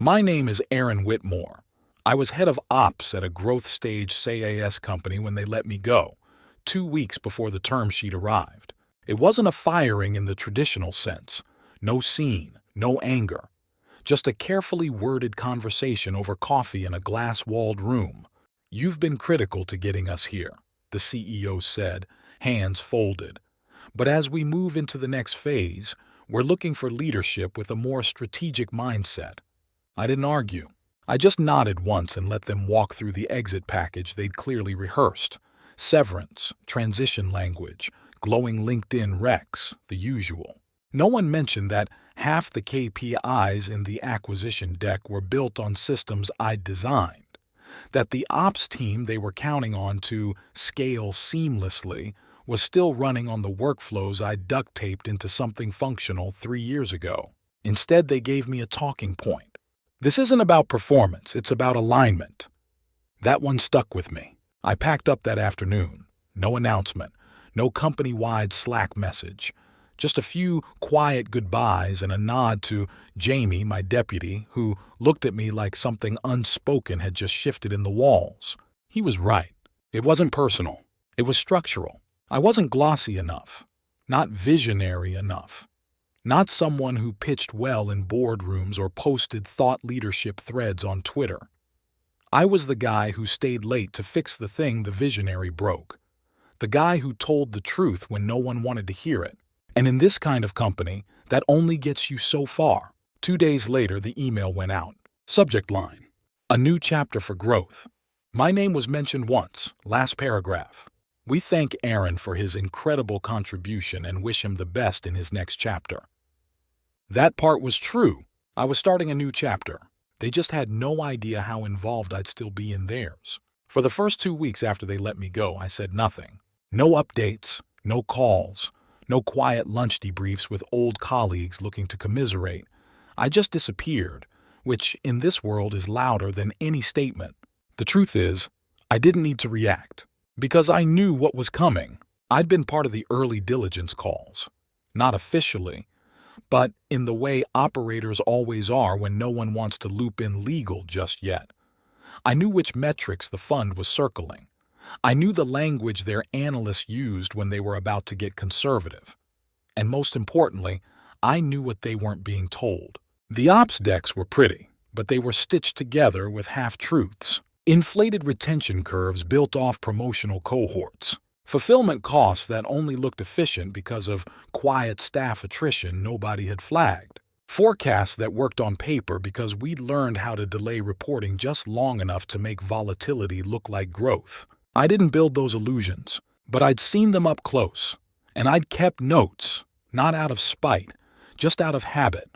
My name is Aaron Whitmore. I was head of ops at a growth stage SaaS company when they let me go, 2 weeks before the term sheet arrived. It wasn't a firing in the traditional sense. No scene, no anger. Just a carefully worded conversation over coffee in a glass-walled room. "You've been critical to getting us here," the CEO said, hands folded. "But as we move into the next phase, we're looking for leadership with a more strategic mindset." I didn't argue. I just nodded once and let them walk through the exit package they'd clearly rehearsed. Severance, transition language, glowing LinkedIn recs, the usual. No one mentioned that half the KPIs in the acquisition deck were built on systems I'd designed, that the ops team they were counting on to scale seamlessly was still running on the workflows I'd duct-taped into something functional 3 years ago. Instead, they gave me a talking point. "This isn't about performance, it's about alignment." That one stuck with me. I packed up that afternoon. No announcement, no company-wide Slack message. Just a few quiet goodbyes and a nod to Jamie, my deputy, who looked at me like something unspoken had just shifted in the walls. He was right. It wasn't personal. It was structural. I wasn't glossy enough. Not visionary enough. Not someone who pitched well in boardrooms or posted thought leadership threads on Twitter. I was the guy who stayed late to fix the thing the visionary broke. The guy who told the truth when no one wanted to hear it. And in this kind of company, that only gets you so far. 2 days later, the email went out. Subject line: "A new chapter for growth." My name was mentioned once, last paragraph. "We thank Aaron for his incredible contribution and wish him the best in his next chapter." That part was true. I was starting a new chapter. They just had no idea how involved I'd still be in theirs. For the first 2 weeks after they let me go, I said nothing. No updates, no calls, no quiet lunch debriefs with old colleagues looking to commiserate. I just disappeared, which in this world is louder than any statement. The truth is, I didn't need to react, because I knew what was coming. I'd been part of the early diligence calls. Not officially, but in the way operators always are when no one wants to loop in legal just yet. I knew which metrics the fund was circling. I knew the language their analysts used when they were about to get conservative. And most importantly, I knew what they weren't being told. The ops decks were pretty, but they were stitched together with half-truths. Inflated retention curves built off promotional cohorts. Fulfillment costs that only looked efficient because of quiet staff attrition nobody had flagged. Forecasts that worked on paper because we'd learned how to delay reporting just long enough to make volatility look like growth. I didn't build those illusions, but I'd seen them up close, and I'd kept notes, not out of spite, just out of habit.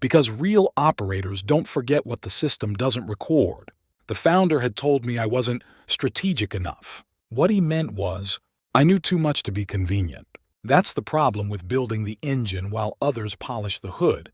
Because real operators don't forget what the system doesn't record. The founder had told me I wasn't strategic enough. What he meant was, I knew too much to be convenient. That's the problem with building the engine while others polish the hood.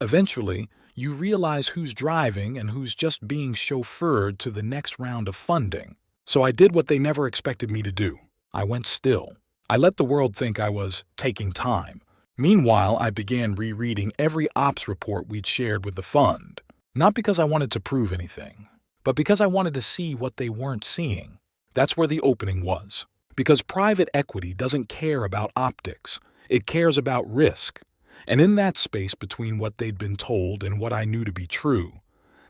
Eventually, you realize who's driving and who's just being chauffeured to the next round of funding. So I did what they never expected me to do. I went still. I let the world think I was taking time. Meanwhile, I began rereading every ops report we'd shared with the fund. Not because I wanted to prove anything, but because I wanted to see what they weren't seeing. That's where the opening was. Because private equity doesn't care about optics. It cares about risk. And in that space between what they'd been told and what I knew to be true,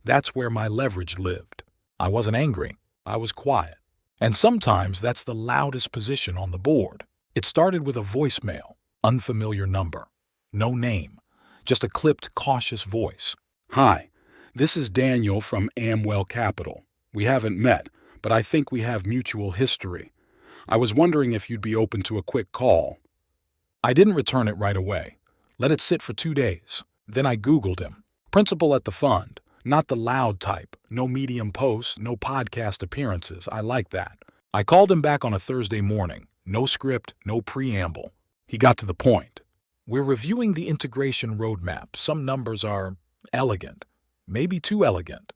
that's where my leverage lived. I wasn't angry. I was quiet. And sometimes that's the loudest position on the board. It started with a voicemail, unfamiliar number. No name. Just a clipped, cautious voice. "Hi, this is Daniel from Amwell Capital. We haven't met, but I think we have mutual history. I was wondering if you'd be open to a quick call." I didn't return it right away. Let it sit for 2 days. Then I Googled him. Principal at the fund. Not the loud type. No Medium posts, no podcast appearances. I like that. I called him back on a Thursday morning. No script, no preamble. He got to the point. "We're reviewing the integration roadmap. Some numbers are elegant. Maybe too elegant."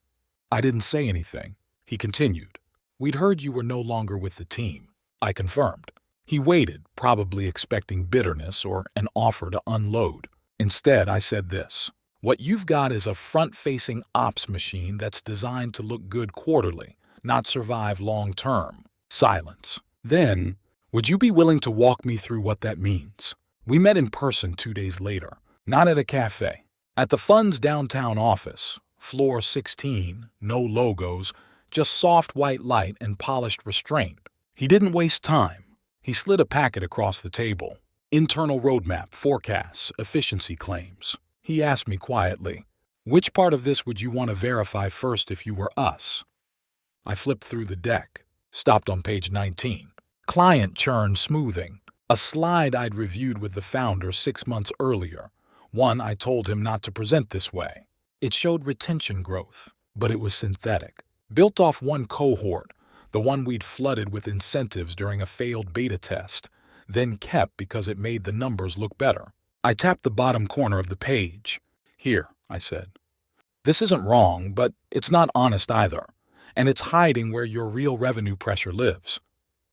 I didn't say anything. He continued. "We'd heard you were no longer with the team." I confirmed. He waited, probably expecting bitterness or an offer to unload. Instead, I said this. What you've got is a front-facing ops machine that's designed to look good quarterly, not survive long-term. Silence. Then, would you be willing to walk me through what that means? We met in person 2 days later, not at a cafe. At the fund's downtown office, floor 16, no logos, just soft white light and polished restraint. He didn't waste time. He slid a packet across the table. Internal roadmap, forecasts, efficiency claims. He asked me quietly, which part of this would you want to verify first if you were us? I flipped through the deck, stopped on page 19. Client churn smoothing, a slide I'd reviewed with the founder 6 months earlier, one I told him not to present this way. It showed retention growth, but it was synthetic, built off one cohort, the one we'd flooded with incentives during a failed beta test, then kept because it made the numbers look better. I tapped the bottom corner of the page. Here, I said. This isn't wrong, but it's not honest either, and it's hiding where your real revenue pressure lives.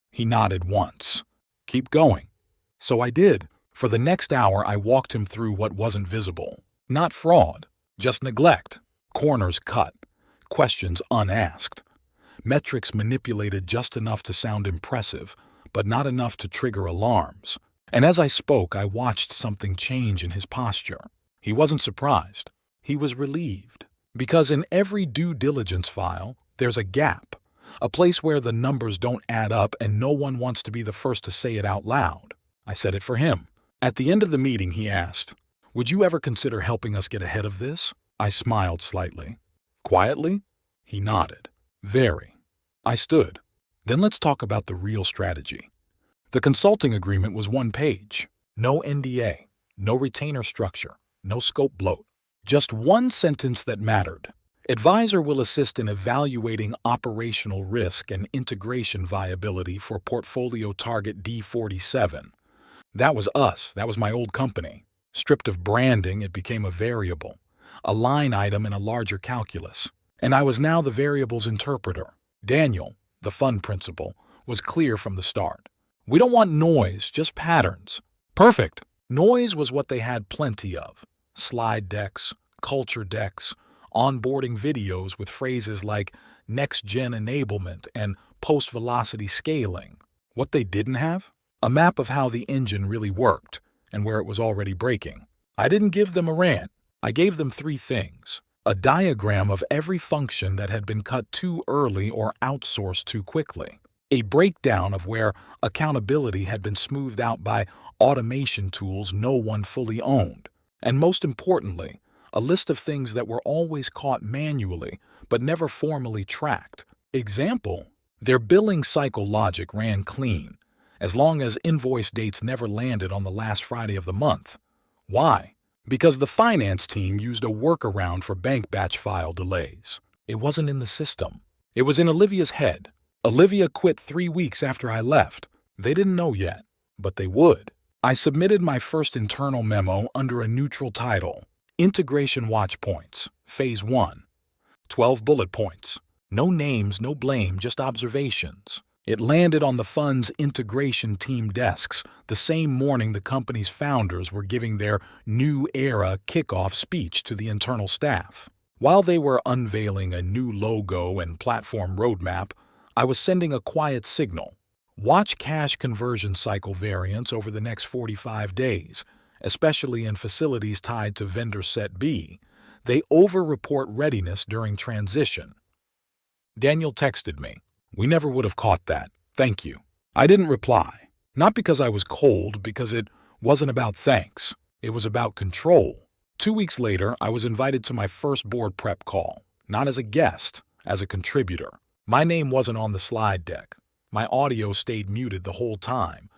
He nodded once. Keep going. So I did. For the next hour, I walked him through what wasn't visible. Not fraud, just neglect. Corners cut. Questions unasked. Metrics manipulated just enough to sound impressive, but not enough to trigger alarms. And as I spoke, I watched something change in his posture. He wasn't surprised. He was relieved. Because in every due diligence file, there's a gap. A place where the numbers don't add up and no one wants to be the first to say it out loud. I said it for him. At the end of the meeting, he asked, would you ever consider helping us get ahead of this? I smiled slightly. Quietly? He nodded. Very. I stood. Then let's talk about the real strategy. The consulting agreement was 1 page. No NDA, no retainer structure, no scope bloat. Just one sentence that mattered. Advisor will assist in evaluating operational risk and integration viability for portfolio target D47. That was us. That was my old company. Stripped of branding, it became a variable, a line item in a larger calculus. And I was now the variable's interpreter. Daniel, the fund principal, was clear from the start. We don't want noise, just patterns. Perfect. Noise was what they had plenty of. Slide decks, culture decks, onboarding videos with phrases like next-gen enablement and post-velocity scaling. What they didn't have? A map of how the engine really worked and where it was already breaking. I didn't give them a rant. I gave them 3 things. A diagram of every function that had been cut too early or outsourced too quickly. A breakdown of where accountability had been smoothed out by automation tools no one fully owned. And most importantly, a list of things that were always caught manually but never formally tracked. Example, their billing cycle logic ran clean, as long as invoice dates never landed on the last Friday of the month. Why? Because the finance team used a workaround for bank batch file delays. It wasn't in the system. It was in Olivia's head. Olivia quit 3 weeks after I left. They didn't know yet, but they would. I submitted my first internal memo under a neutral title, Integration Watch Points, Phase 1. 12 bullet points. No names, no blame, just observations. It landed on the fund's integration team desks the same morning the company's founders were giving their new era kickoff speech to the internal staff. While they were unveiling a new logo and platform roadmap, I was sending a quiet signal. Watch cash conversion cycle variance over the next 45 days, especially in facilities tied to vendor set B. They over-report readiness during transition. Daniel texted me. We never would have caught that. Thank you. I didn't reply. Not because I was cold, because it wasn't about thanks. It was about control. 2 weeks later, I was invited to my first board prep call. Not as a guest, as a contributor. My name wasn't on the slide deck. My audio stayed muted the whole time.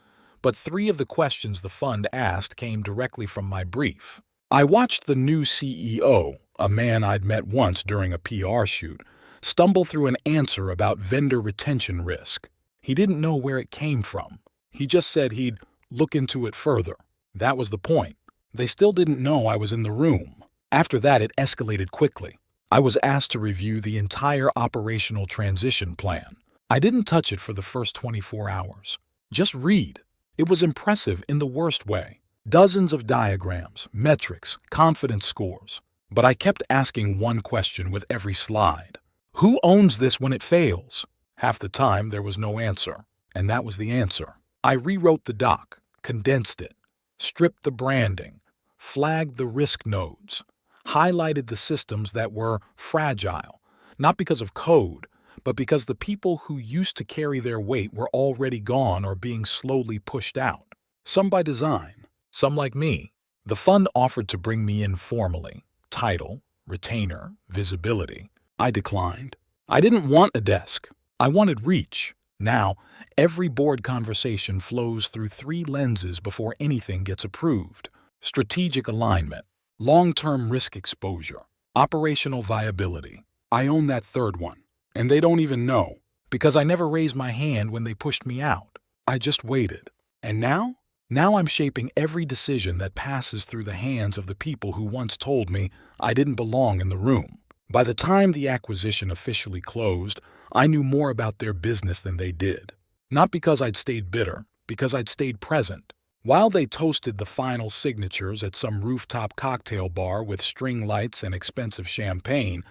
But 3 of the questions the fund asked came directly from my brief. I watched the new CEO, a man I'd met once during a PR shoot, stumble through an answer about vendor retention risk. He didn't know where it came from. He just said he'd look into it further. That was the point. They still didn't know I was in the room. After that, it escalated quickly. I was asked to review the entire operational transition plan. I didn't touch it for the first 24 hours. Just read. It was impressive in the worst way. Dozens of diagrams, metrics, confidence scores. But I kept asking one question with every slide. Who owns this when it fails? Half the time there was no answer, and that was the answer. I rewrote the doc, condensed it, stripped the branding, flagged the risk nodes, highlighted the systems that were fragile, not because of code, but because the people who used to carry their weight were already gone or being slowly pushed out. Some by design, some like me. The fund offered to bring me in formally. Title, retainer, visibility. I declined. I didn't want a desk. I wanted reach. Now, every board conversation flows through 3 lenses before anything gets approved. Strategic alignment, long-term risk exposure, operational viability. I own that third one, and they don't even know, because I never raised my hand when they pushed me out. I just waited. And now? Now I'm shaping every decision that passes through the hands of the people who once told me I didn't belong in the room. By the time the acquisition officially closed, I knew more about their business than they did. Not because I'd stayed bitter, because I'd stayed present. While they toasted the final signatures at some rooftop cocktail bar with string lights and expensive champagne,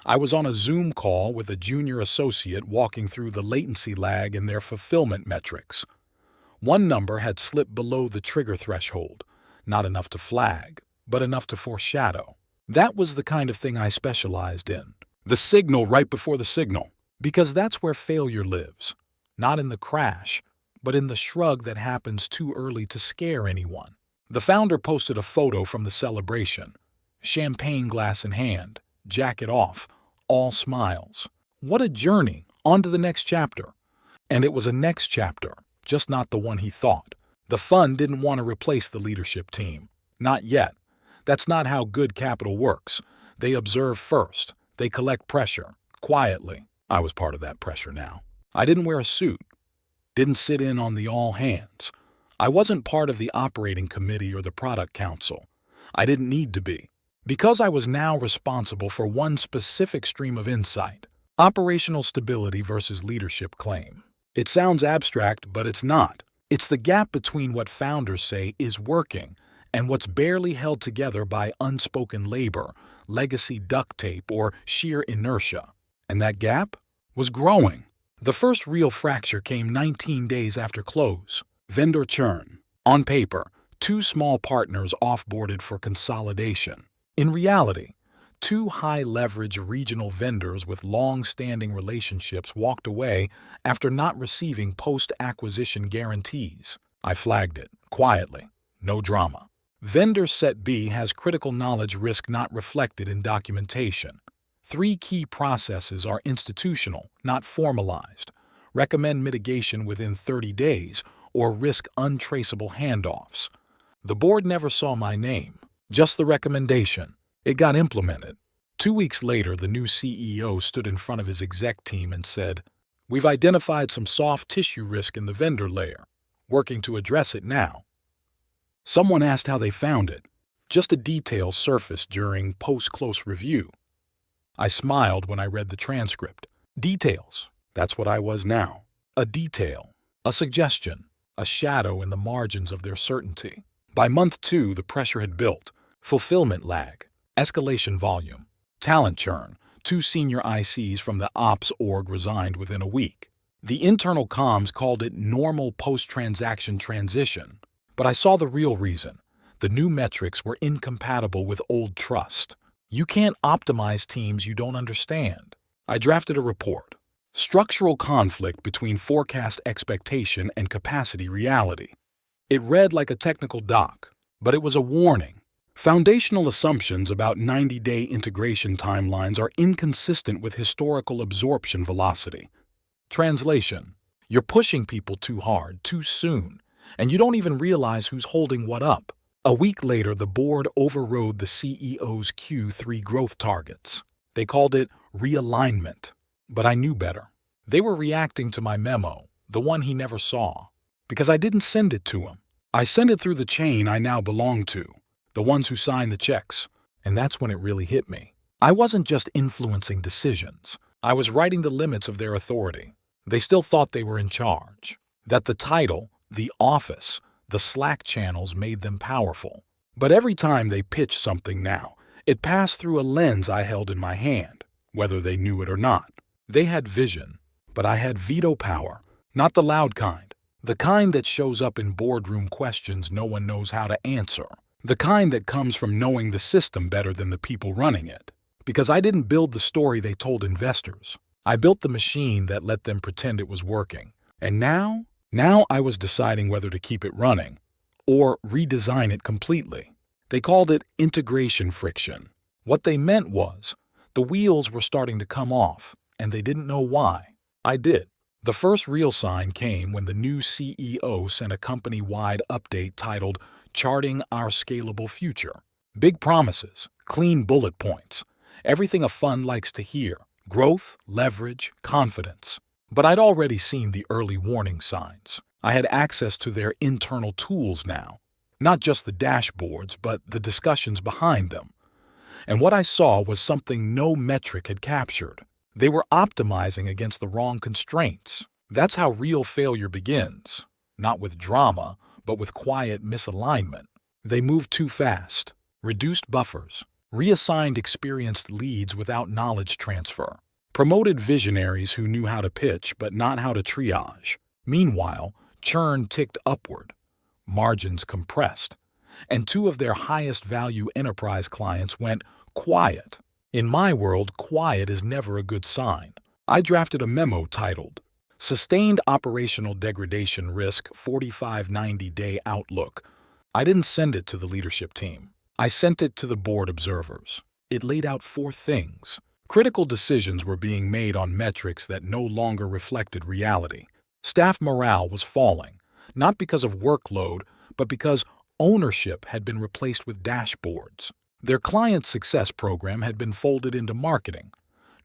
I was on a Zoom call with a junior associate walking through the latency lag in their fulfillment metrics. One number had slipped below the trigger threshold, not enough to flag, but enough to foreshadow. That was the kind of thing I specialized in. The signal right before the signal, because that's where failure lives. Not in the crash, but in the shrug that happens too early to scare anyone. The founder posted a photo from the celebration. Champagne glass in hand, jacket off, all smiles. What a journey, on to the next chapter. And it was a next chapter. Just not the one he thought. The fund didn't want to replace the leadership team. Not yet. That's not how good capital works. They observe first. They collect pressure. Quietly. I was part of that pressure now. I didn't wear a suit. Didn't sit in on the all hands. I wasn't part of the operating committee or the product council. I didn't need to be. Because I was now responsible for one specific stream of insight. Operational stability versus leadership claim. It sounds abstract, but it's not. It's the gap between what founders say is working and what's barely held together by unspoken labor, legacy duct tape, or sheer inertia. And that gap was growing. The first real fracture came 19 days after close. Vendor churn. On paper, 2 small partners offboarded for consolidation. In reality, 2 high-leverage regional vendors with long-standing relationships walked away after not receiving post-acquisition guarantees. I flagged it, quietly. No drama. Vendor Set B has critical knowledge risk not reflected in documentation. 3 key processes are institutional, not formalized. Recommend mitigation within 30 days or risk untraceable handoffs. The board never saw my name, just the recommendation. It got implemented. 2 weeks later, the new CEO stood in front of his exec team and said, "We've identified some soft tissue risk in the vendor layer, working to address it now." Someone asked how they found it. Just a detail surfaced during post-close review. I smiled when I read the transcript. Details. That's what I was now. A detail. A suggestion. A shadow in the margins of their certainty. By month 2, the pressure had built. Fulfillment lag. Escalation volume. Talent churn. 2 senior ICs from the ops org resigned within a week. The internal comms called it normal post-transaction transition. But I saw the real reason. The new metrics were incompatible with old trust. You can't optimize teams you don't understand. I drafted a report. Structural conflict between forecast expectation and capacity reality. It read like a technical doc, but it was a warning. Foundational assumptions about 90-day integration timelines are inconsistent with historical absorption velocity. Translation: you're pushing people too hard, too soon, and you don't even realize who's holding what up. A week later, the board overrode the CEO's Q3 growth targets. They called it realignment, but I knew better. They were reacting to my memo, the one he never saw, because I didn't send it to him. I sent it through the chain I now belong to. The ones who sign the checks, and that's when it really hit me. I wasn't just influencing decisions. I was writing the limits of their authority. They still thought they were in charge, that the title, the office, the Slack channels made them powerful. But every time they pitched something now, It passed through a lens I held in my hand, whether they knew it or not. They had vision, but I had veto power, not the loud kind. The kind that shows up in boardroom questions no one knows how to answer. The kind that comes from knowing the system better than the people running it. Because I didn't build the story they told investors. I built the machine that let them pretend it was working. And now I was deciding whether to keep it running or redesign it completely. They called it integration friction. What they meant was the wheels were starting to come off, and they didn't know why. I did. The first real sign came when the new CEO sent a company-wide update titled Charting Our Scalable Future. Big promises, clean bullet points, everything a fund likes to hear: growth, leverage, confidence. But I'd already seen the early warning signs. I had access to their internal tools now, not just the dashboards, but the discussions behind them. And what I saw was something no metric had captured. They were optimizing against the wrong constraints. That's how real failure begins. Not with drama, but with quiet misalignment. They moved too fast, reduced buffers, reassigned experienced leads without knowledge transfer, promoted visionaries who knew how to pitch but not how to triage. Meanwhile, churn ticked upward, margins compressed, and two of their highest value enterprise clients went quiet. In my world, quiet is never a good sign. I drafted a memo titled Sustained Operational Degradation Risk 45-90-Day Outlook. I didn't send it to the leadership team. I sent it to the board observers. It laid out 4 things. Critical decisions were being made on metrics that no longer reflected reality. Staff morale was falling, not because of workload, but because ownership had been replaced with dashboards. Their client success program had been folded into marketing.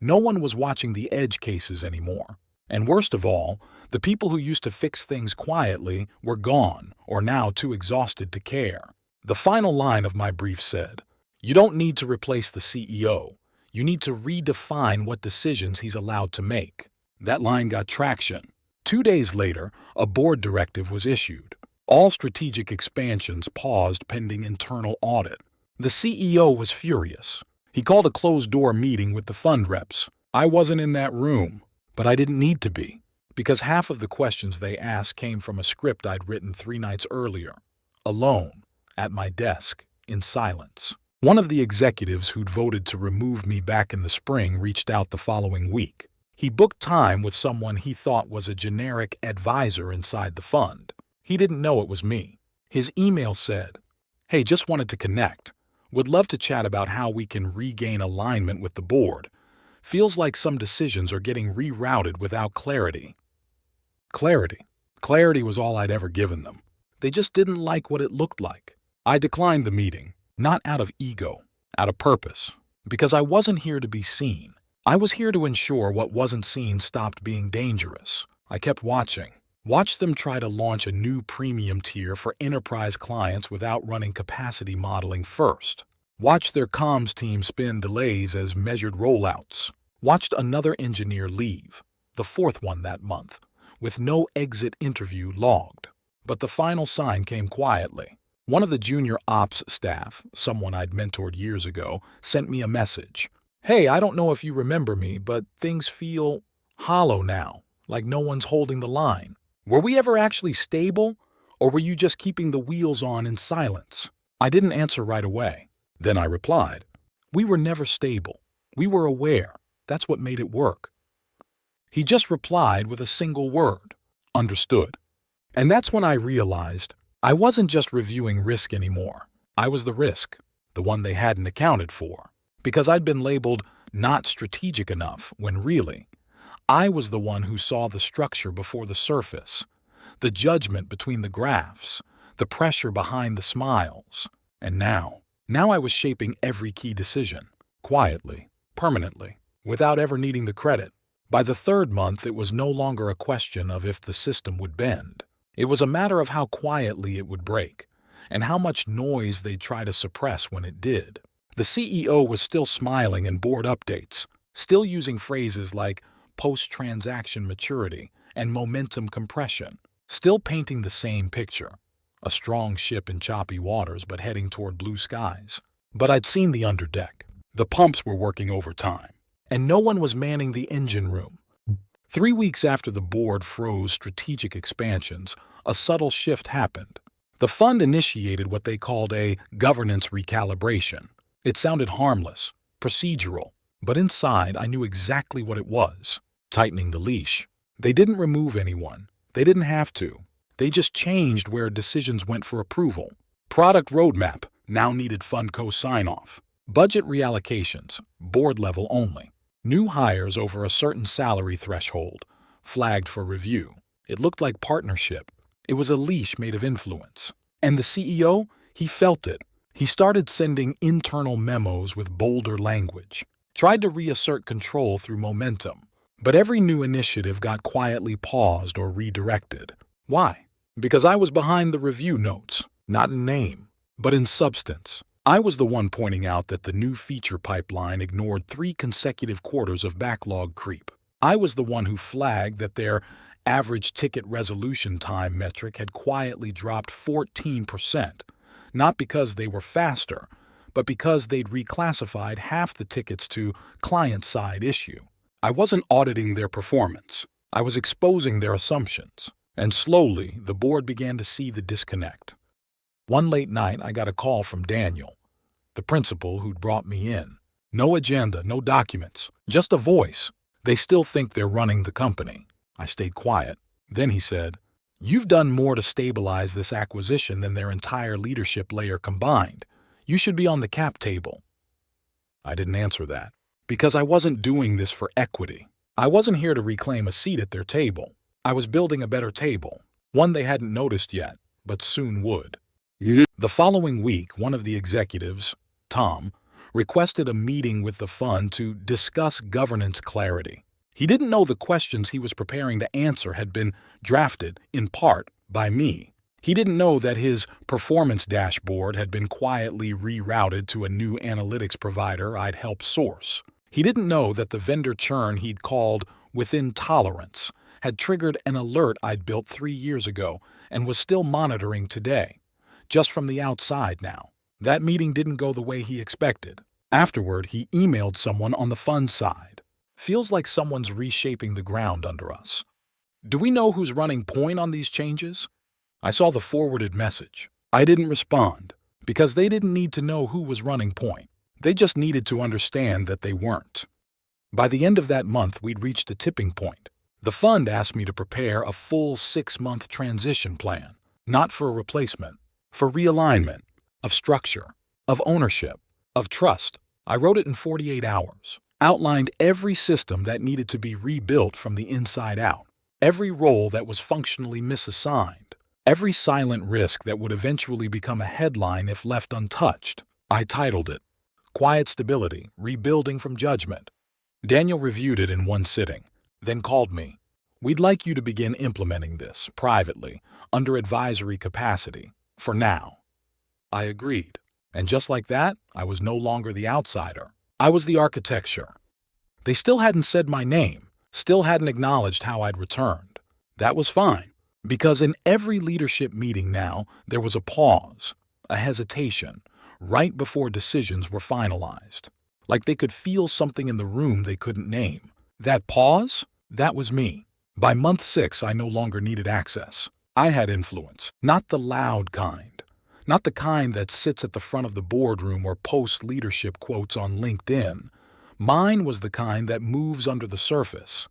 No one was watching the edge cases anymore. And worst of all, the people who used to fix things quietly were gone or now too exhausted to care. The final line of my brief said, "You don't need to replace the CEO. You need to redefine what decisions he's allowed to make." That line got traction. 2 days later, a board directive was issued. All strategic expansions paused pending internal audit. The CEO was furious. He called a closed-door meeting with the fund reps. I wasn't in that room, but I didn't need to be, because half of the questions they asked came from a script I'd written 3 nights earlier, alone, at my desk, in silence. One of the executives who'd voted to remove me back in the spring reached out the following week. He booked time with someone he thought was a generic advisor inside the fund. He didn't know it was me. His email said, "Hey, just wanted to connect. Would love to chat about how we can regain alignment with the board. Feels like some decisions are getting rerouted without clarity." Clarity. Clarity was all I'd ever given them. They just didn't like what it looked like. I declined the meeting, not out of ego, out of purpose, because I wasn't here to be seen. I was here to ensure what wasn't seen stopped being dangerous. I kept watching. Watched them try to launch a new premium tier for enterprise clients without running capacity modeling first. Watched their comms team spin delays as measured rollouts. Watched another engineer leave, the 4th one that month, with no exit interview logged. But the final sign came quietly. One of the junior ops staff, someone I'd mentored years ago, sent me a message. "Hey, I don't know if you remember me, but things feel hollow now, like no one's holding the line. Were we ever actually stable, or were you just keeping the wheels on in silence?" I didn't answer right away. Then I replied, "We were never stable. We were aware. That's what made it work." He just replied with a single word, "Understood." And that's when I realized I wasn't just reviewing risk anymore. I was the risk, the one they hadn't accounted for. Because I'd been labeled not strategic enough, when really, I was the one who saw the structure before the surface, the judgment between the graphs, the pressure behind the smiles. And now I was shaping every key decision, quietly, permanently, without ever needing the credit. By the 3rd month, it was no longer a question of if the system would bend. It was a matter of how quietly it would break, and how much noise they'd try to suppress when it did. The CEO was still smiling in board updates, still using phrases like post-transaction maturity and momentum compression, still painting the same picture, a strong ship in choppy waters but heading toward blue skies. But I'd seen the underdeck. The pumps were working overtime, and no one was manning the engine room. 3 weeks after the board froze strategic expansions, a subtle shift happened. The fund initiated what they called a governance recalibration. It sounded harmless, procedural, but inside I knew exactly what it was: tightening the leash. They didn't remove anyone. They didn't have to. They just changed where decisions went for approval. Product roadmap now needed fund co-sign-off. Budget reallocations, board level only. New hires over a certain salary threshold, flagged for review. It looked like partnership. It was a leash made of influence. And the CEO, he felt it. He started sending internal memos with bolder language, tried to reassert control through momentum. But every new initiative got quietly paused or redirected. Why? Because I was behind the review notes, not in name, but in substance. I was the one pointing out that the new feature pipeline ignored 3 consecutive quarters of backlog creep. I was the one who flagged that their average ticket resolution time metric had quietly dropped 14%, not because they were faster, but because they'd reclassified half the tickets to client-side issue. I wasn't auditing their performance. I was exposing their assumptions. And slowly, the board began to see the disconnect. One late night, I got a call from Daniel, the principal who'd brought me in. No agenda, no documents, just a voice. They still think they're running the company. I stayed quiet. Then he said, "You've done more to stabilize this acquisition than their entire leadership layer combined. You should be on the cap table." I didn't answer that, because I wasn't doing this for equity. I wasn't here to reclaim a seat at their table. I was building a better table, one they hadn't noticed yet, but soon would. The following week, one of the executives, Tom, requested a meeting with the fund to discuss governance clarity. He didn't know the questions he was preparing to answer had been drafted, in part, by me. He didn't know that his performance dashboard had been quietly rerouted to a new analytics provider I'd helped source. He didn't know that the vendor churn he'd called within tolerance had triggered an alert I'd built 3 years ago and was still monitoring today, just from the outside now. That meeting didn't go the way he expected. Afterward, he emailed someone on the fund side. Feels like someone's reshaping the ground under us. Do we know who's running point on these changes? I saw the forwarded message. I didn't respond, because they didn't need to know who was running point. They just needed to understand that they weren't. By the end of that month, we'd reached a tipping point. The fund asked me to prepare a full 6-month transition plan, not for a replacement, for realignment, of structure, of ownership, of trust. I wrote it in 48 hours, outlined every system that needed to be rebuilt from the inside out, every role that was functionally misassigned, every silent risk that would eventually become a headline if left untouched. I titled it, Quiet Stability, Rebuilding from Judgment. Daniel reviewed it in one sitting, then called me. "We'd like you to begin implementing this, privately, under advisory capacity, for now." I agreed. And just like that, I was no longer the outsider. I was the architecture. They still hadn't said my name, still hadn't acknowledged how I'd returned. That was fine, because in every leadership meeting now, there was a pause, a hesitation, right before decisions were finalized. Like they could feel something in the room they couldn't name. That pause? That was me. By month 6, I no longer needed access. I had influence, not the loud kind. Not the kind that sits at the front of the boardroom or posts leadership quotes on LinkedIn. Mine was the kind that moves under the surface.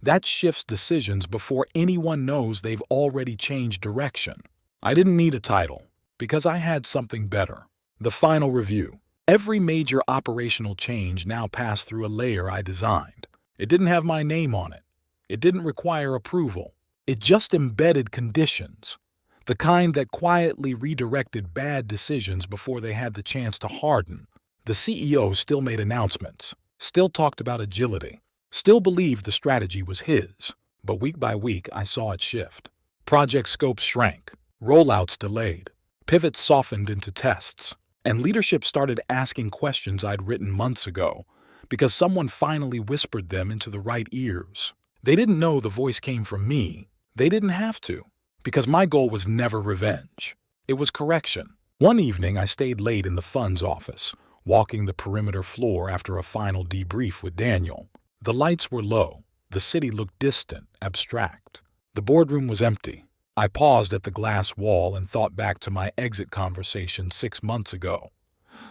That shifts decisions before anyone knows they've already changed direction. I didn't need a title, because I had something better. The final review. Every major operational change now passed through a layer I designed. It didn't have my name on it. It didn't require approval. It just embedded conditions. The kind that quietly redirected bad decisions before they had the chance to harden. The CEO still made announcements, still talked about agility, still believed the strategy was his. But week by week, I saw it shift. Project scopes shrank, rollouts delayed, pivots softened into tests, and leadership started asking questions I'd written months ago because someone finally whispered them into the right ears. They didn't know the voice came from me. They didn't have to. Because my goal was never revenge. It was correction. One evening, I stayed late in the fund's office, walking the perimeter floor after a final debrief with Daniel. The lights were low. The city looked distant, abstract. The boardroom was empty. I paused at the glass wall and thought back to my exit conversation 6 months ago.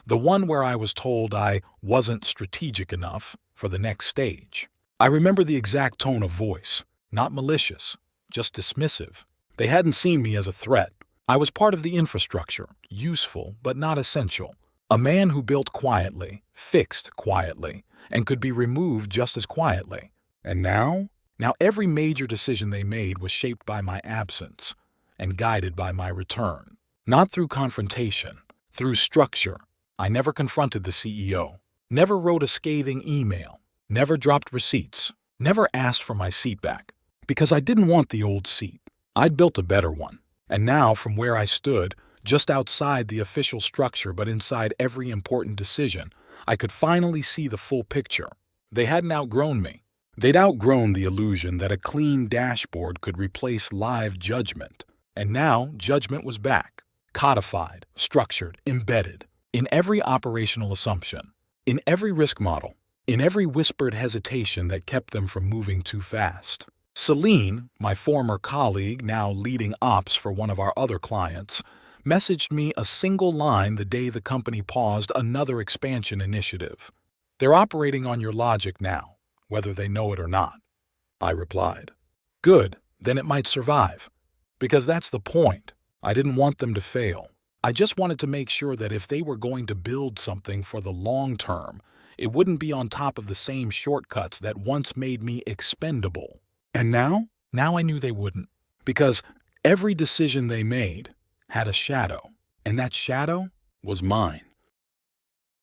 The one where I was told I wasn't strategic enough for the next stage. I remember the exact tone of voice, not malicious, just dismissive. They hadn't seen me as a threat. I was part of the infrastructure, useful but not essential. A man who built quietly, fixed quietly, and could be removed just as quietly. And now? Now every major decision they made was shaped by my absence and guided by my return. Not through confrontation, through structure. I never confronted the CEO, never wrote a scathing email, never dropped receipts, never asked for my seat back. Because I didn't want the old seat. I'd built a better one. And now, from where I stood, just outside the official structure but inside every important decision, I could finally see the full picture. They hadn't outgrown me. They'd outgrown the illusion that a clean dashboard could replace live judgment. And now, judgment was back, codified, structured, embedded, in every operational assumption, in every risk model, in every whispered hesitation that kept them from moving too fast. Celine, my former colleague, now leading ops for one of our other clients, messaged me a single line the day the company paused another expansion initiative. "They're operating on your logic now, whether they know it or not." I replied, "Good, then it might survive." Because that's the point. I didn't want them to fail. I just wanted to make sure that if they were going to build something for the long term, it wouldn't be on top of the same shortcuts that once made me expendable. And now? Now I knew they wouldn't. Because every decision they made had a shadow. And that shadow was mine.